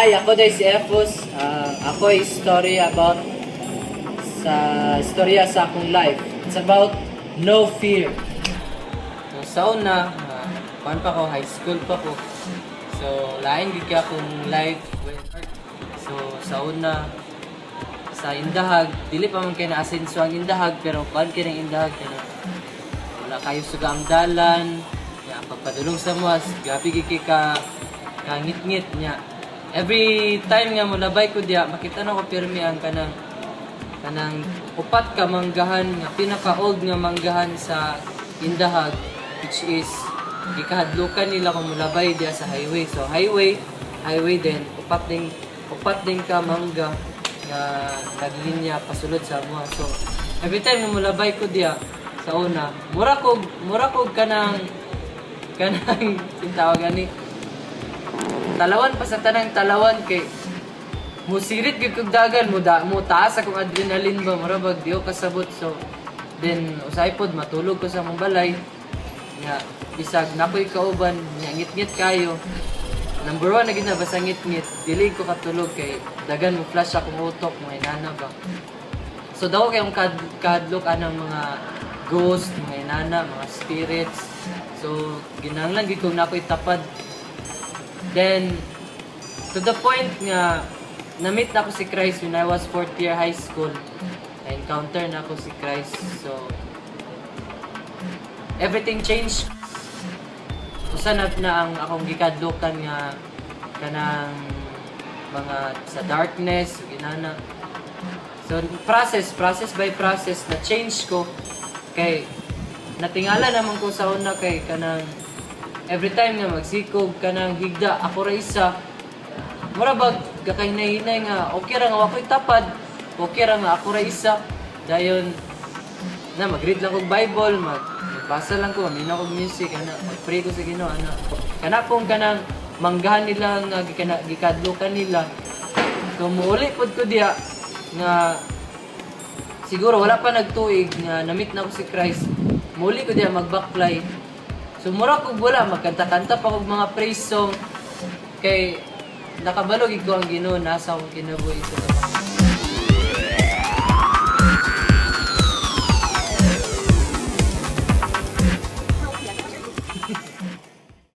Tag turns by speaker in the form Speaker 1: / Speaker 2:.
Speaker 1: Hi, ako day si Efus. Ako ay story about sa istorya sa akong life. It's about no fear. So, sa una, pa ko, high school pa ko. So, lain gid ka akong life. So, sa una, sa Indahag, dili pa man kay na-asenso ang Indahag, pero kuan kay ng Indahag kana. Wala kayo suga ang dalan, ya pagpadulong sa mas, gabi gid ka ngit-ngit niya. Every time nga mulabay ko diya, makita na ko pirmi ang kanang upat ka manggahan nga pinaka-old nga manggahan sa Indahag, which is gikahadlukan nila kung mulabay diya sa highway. So highway din upat din ka mangga nga naglinya pasulod sa mga. So every time nga mulabay ko diya sa una, mura ko kanang tawag ani talawan pa sa tanang talawan kay musirit gyud kog dagan mo taas akong adrenaline ba mura bag diyo kasabot. So then usay pod matulog ko sa mong balay nga bisag nakoy kauban nga ngit-ngit kayo. Number 1 na gid na basta ngit-ngit dili ko katulog kay dagan mo flash akong utok mga inana ba. So daw kay ang kadlok anang mga ghost, mga inana, mga spirits. So ginahanglan gid ko nakoy tapad. Then, to the point nga, na-meet na ako si Christ when I was 4th year high school. Na-encounter na ako si Christ. So, everything changed. Usanap na ang akong gikadlokan nga kanang mga sa darkness, ginana. So, process by process, na-change ko. Kay, natingala naman ko sa una kay kanang every time nga magsikog kanang higda ako ra isa mura bag gakahinay-hinay nga okay ra nga ako'y tapad, okay ra nga ako ra isa dayon na mag-read lang kog Bible, magbasa lang ko, amin ako music ana, mag-pray ko sa Ginoo ana kana pong kanang manggahan nila nga gikadlukan nila. So muuli pod ko diya nga siguro wala pa nagtuig nga na-meet na ko si Christ, muuli ko diya mag-backfly. So mura kog wala magkanta-kanta pa kog mga praise song kay nakabalog ko ang Ginoo nasa akong kinabuhi sa